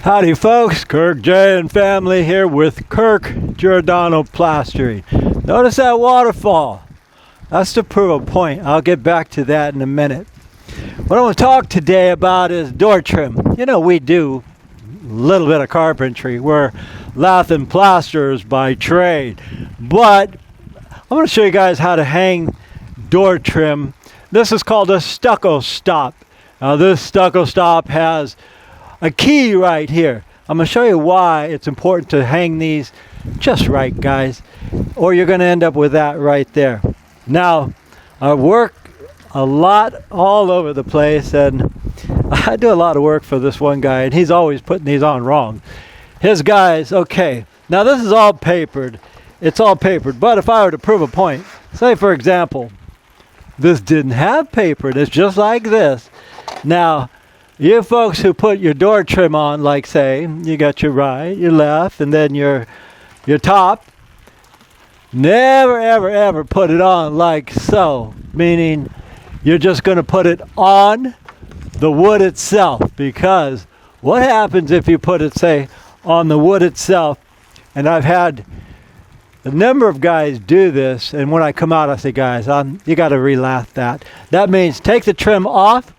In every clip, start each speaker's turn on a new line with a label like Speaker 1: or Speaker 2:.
Speaker 1: Howdy folks, Kirk J and family here with Kirk Giordano Plastering. Notice that waterfall. That's to prove a point. I'll get back to that in a minute. What I want to talk today about is door trim. You know, we do a little bit of carpentry. We're lath and plasterers by trade. But I'm going to show you guys how to hang door trim. This is called a Stucco Stop. Now this Stucco Stop has a key right here. I'm going to show you why it's important to hang these just right, guys, or you're going to end up with that right there. Now, I work a lot all over the place, and I do a lot of work for this one guy, and he's always putting these on wrong. His guys, okay, now this is all papered. It's all papered, but if I were to prove a point, say for example, this didn't have paper, it's just like this. Now, you folks who put your door trim on, like say, you got your right, your left, and then your top, never, ever, ever put it on like so, meaning you're just going to put it on the wood itself, because what happens if you put it, say, on the wood itself, and I've had a number of guys do this, and when I come out, I say, guys, you got to re-lath that. That means take the trim off,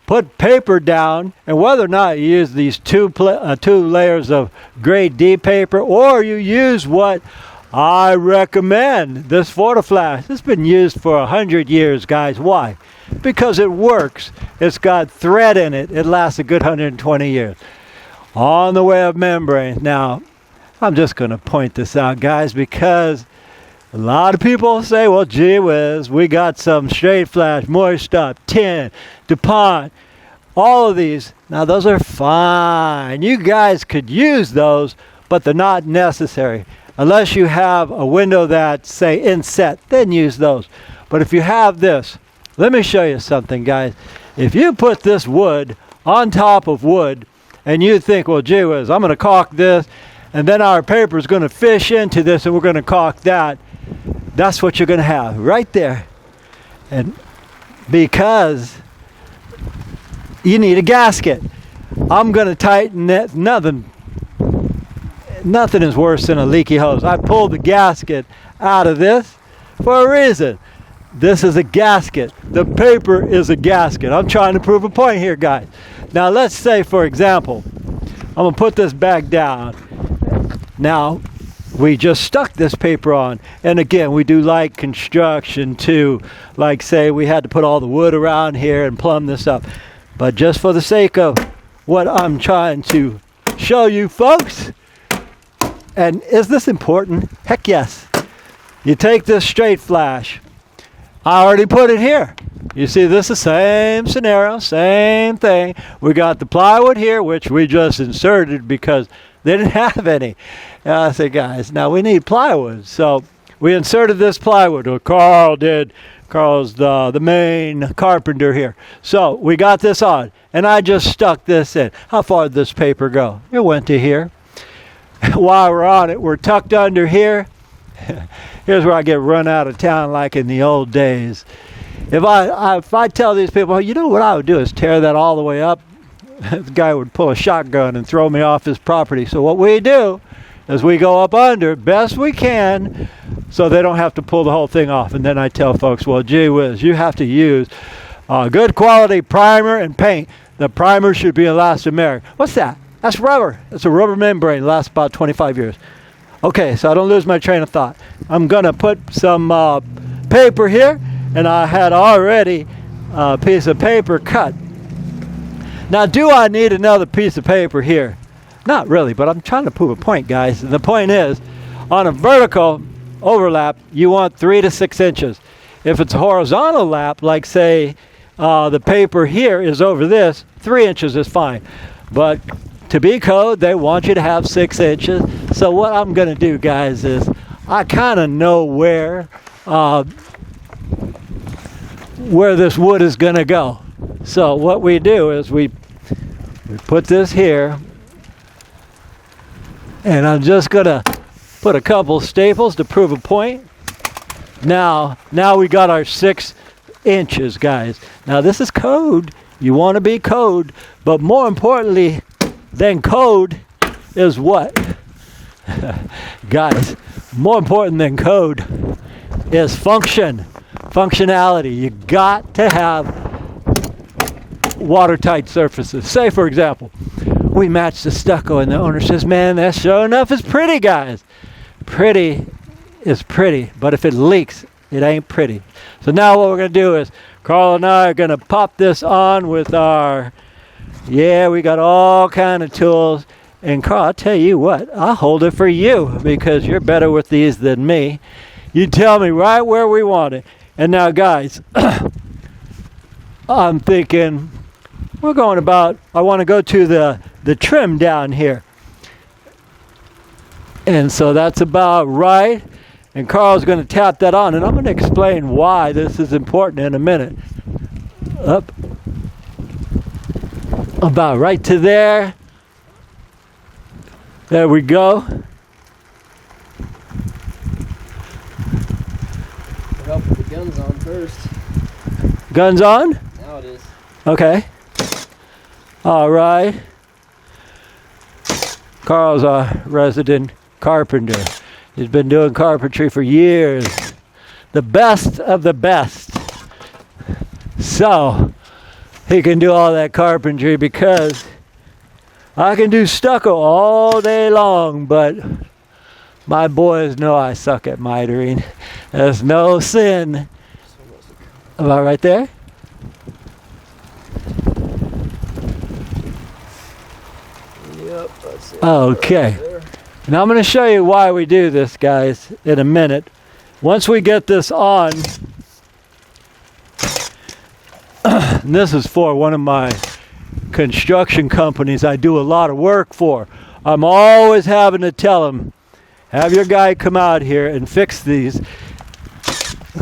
Speaker 1: put paper down, and whether or not you use these two layers of grade D paper, or you use what I recommend, this Flash. It's been used for 100 years, guys. Why? Because it works. It's got thread in it. It lasts a good 120 years. On the way of membrane. Now, I'm just going to point this out, guys, because a lot of people say, well, gee whiz, we got some straight flash, moist stop, tin, DuPont, all of these. Now, those are fine. You guys could use those, but they're not necessary. Unless you have a window that's, say, inset, then use those. But if you have this, let me show you something, guys. If you put this wood on top of wood, and you think, well, gee whiz, I'm going to caulk this, and then our paper is going to fish into this, and we're going to caulk that, that's what you're going to have right there. And because you need a gasket, I'm going to tighten it. Nothing is worse than a leaky hose. I pulled the gasket out of this for a reason. This is a gasket. The paper is a gasket. I'm trying to prove a point here, guys. Now let's say, for example, I'm going to put this back down. Now, we just stuck this paper on, and again, we do light construction too. Like say we had to put all the wood around here and plumb this up. But just for the sake of what I'm trying to show you folks, and is this important? Heck yes. You take this straight flash. I already put it here. You see, this is the same scenario, same thing. We got the plywood here, which we just inserted because they didn't have any. And I said, guys, now we need plywood. So we inserted this plywood, or Carl did. Carl's the main carpenter here. So we got this on, and I just stuck this in. How far did this paper go? It went to here. While we're on it, we're tucked under here. Here's where I get run out of town like in the old days. If I tell these people, you know what I would do is tear that all the way up, the guy would pull a shotgun and throw me off his property. So what we do is we go up under best we can so they don't have to pull the whole thing off. And then I tell folks, well, gee whiz, you have to use good quality primer and paint. The primer should be elastomeric. What's that? That's rubber. It's a rubber membrane. It lasts about 25 years. Okay, so I don't lose my train of thought. I'm going to put some paper here, and I had already a piece of paper cut. Now, do I need another piece of paper here? Not really, but I'm trying to prove a point, guys. And the point is, on a vertical overlap, you want 3 to 6 inches. If it's a horizontal lap, like say the paper here is over this, 3 inches is fine. But to be code, they want you to have 6 inches. So what I'm going to do, guys, is I kind of know where this wood is going to go. So what we do is we put this here, and I'm just going to put a couple staples to prove a point. Now we got our 6 inches, guys. Now this is code. You want to be code, but more importantly, then code is what? Guys, more important than code is functionality. You got to have watertight surfaces. Say, for example, we match the stucco and the owner says, man, that sure enough is pretty, guys. Pretty is pretty, but if it leaks, it ain't pretty. So now what we're going to do is Carl and I are going to pop this on with our, we got all kind of tools. And Carl, I'll tell you what, I'll hold it for you because you're better with these than me. You tell me right where we want it. And now, guys, I'm thinking we're going about, I want to go to the trim down here. And so that's about right. And Carl's going to tap that on. And I'm going to explain why this is important in a minute. Up. About right to there. There we go.
Speaker 2: I'll put the guns on first.
Speaker 1: Guns on?
Speaker 2: Now it is.
Speaker 1: Okay. All right. Carl's a resident carpenter. He's been doing carpentry for years. The best of the best. So, he can do all that carpentry because I can do stucco all day long, but my boys know I suck at mitering. There's no sin. About right there?
Speaker 2: Yep, that's it.
Speaker 1: Okay.
Speaker 2: Right
Speaker 1: and I'm going to show you why we do this, guys, in a minute. Once we get this on, and this is for one of my construction companies I do a lot of work for. I'm always having to tell them, have your guy come out here and fix these.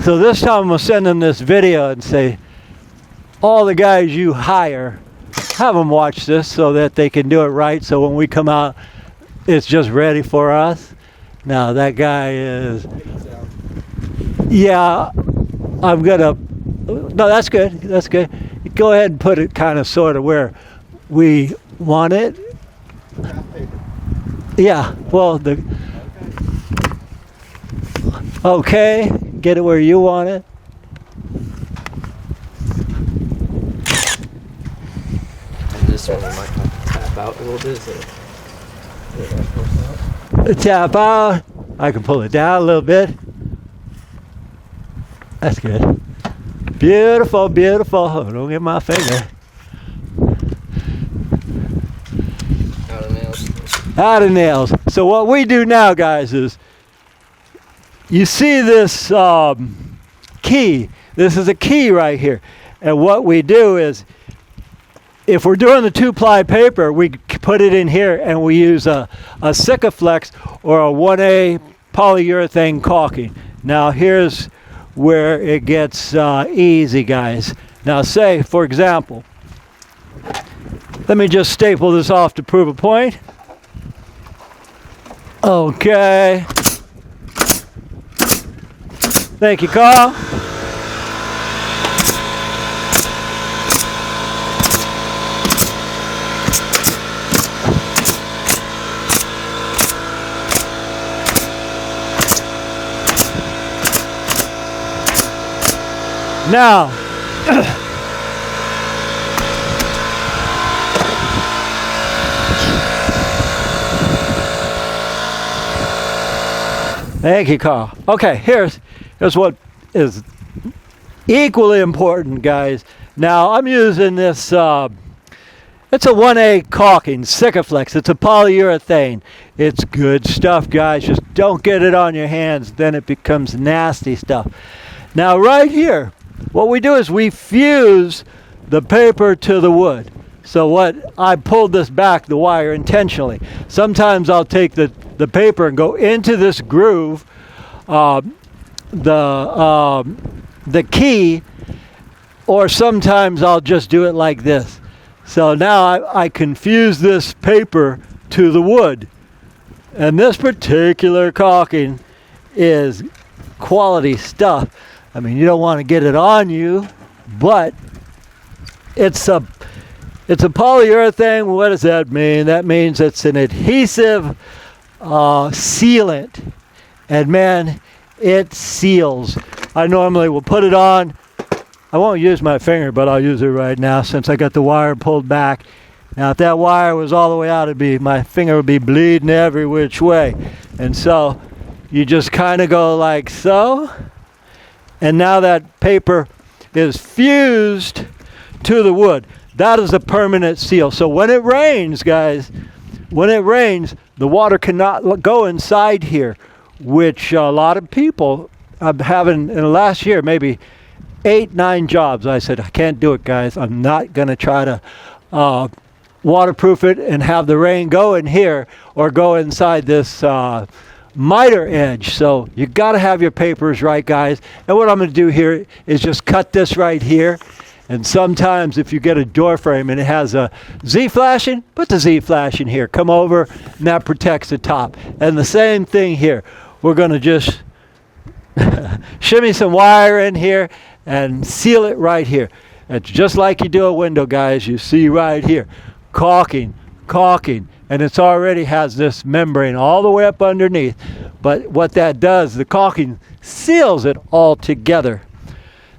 Speaker 1: So this time I'm going to send them this video and say, all the guys you hire, have them watch this so that they can do it right. So when we come out, it's just ready for us. Now that guy is, I'm going to, no, that's good. That's good. Go ahead and put it kind of sort of where we want it. Yeah, well, okay, get it where you want it.
Speaker 2: And this one we might have to tap out a little bit. So
Speaker 1: tap out. I can pull it down a little bit. That's good. Beautiful, beautiful. Oh, don't get my finger.
Speaker 2: out of nails.
Speaker 1: Out of nails. So what we do now, guys, is you see this key. This is a key right here. And what we do is, if we're doing the 2-ply paper, we put it in here and we use a Sikaflex or a 1A polyurethane caulking. Now here's where it gets easy, guys. Now say, for example, let me just staple this off to prove a point. Okay. Thank you, Carl. Now, thank you, Carl. Okay, here's what is equally important, guys. Now, I'm using this, it's a 1A caulking, Sikaflex. It's a polyurethane. It's good stuff, guys. Just don't get it on your hands, then it becomes nasty stuff. Now, right here, what we do is we fuse the paper to the wood. So what, I pulled this back, the wire, intentionally. Sometimes I'll take the paper and go into this groove, the key, or sometimes I'll just do it like this. So now I can fuse this paper to the wood. And this particular caulking is quality stuff. I mean, you don't want to get it on you, but it's It's a polyurethane. What does that mean? That means it's an adhesive sealant. And man, it seals. I normally will put it on. I won't use my finger, but I'll use it right now since I got the wire pulled back. Now, if that wire was all the way out, my finger would be bleeding every which way. And so you just kind of go like so. And now that paper is fused to the wood. That is a permanent seal. So when it rains, guys, when it rains, the water cannot go inside here, which a lot of people I'm having in the last year, maybe 8-9 jobs. I said, I can't do it, guys. I'm not going to try to waterproof it and have the rain go in here or go inside this miter edge. So you got to have your papers right, guys. And what I'm going to do here is just cut this right here. And sometimes if you get a door frame and it has a Z flashing, put the Z flashing here. Come over, and that protects the top. And the same thing here. We're going to just shimmy some wire in here and seal it right here. It's just like you do a window, guys. You see right here, caulking, and it's already has this membrane all the way up underneath. But what that does, the caulking seals it all together.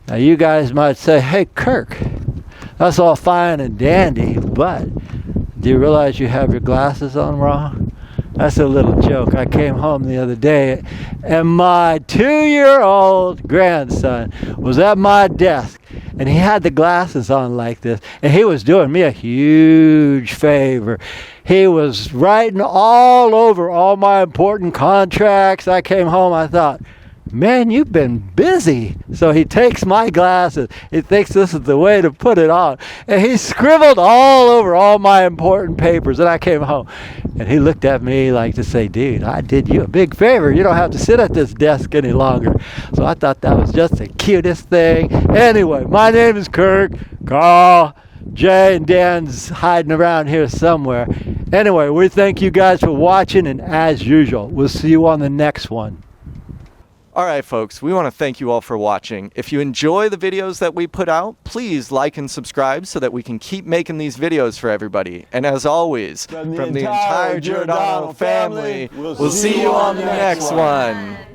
Speaker 1: Now you guys might say, hey Kirk, that's all fine and dandy, but do you realize you have your glasses on wrong? That's a little joke. I came home the other day and my 2-year-old grandson was at my desk and he had the glasses on like this and he was doing me a huge favor. He was writing all over all my important contracts. I came home, I thought, man, you've been busy. So he takes my glasses. He thinks this is the way to put it on. And he scribbled all over all my important papers. And I came home. And he looked at me like to say, dude, I did you a big favor. You don't have to sit at this desk any longer. So I thought that was just the cutest thing. Anyway, my name is Kirk. Carl, Jay, and Dan's hiding around here somewhere. Anyway, we thank you guys for watching. And as usual, we'll see you on the next one.
Speaker 3: All right, folks, we want to thank you all for watching. If you enjoy the videos that we put out, please like and subscribe so that we can keep making these videos for everybody. And as always, from the entire Giordano family, we'll see you on the next one.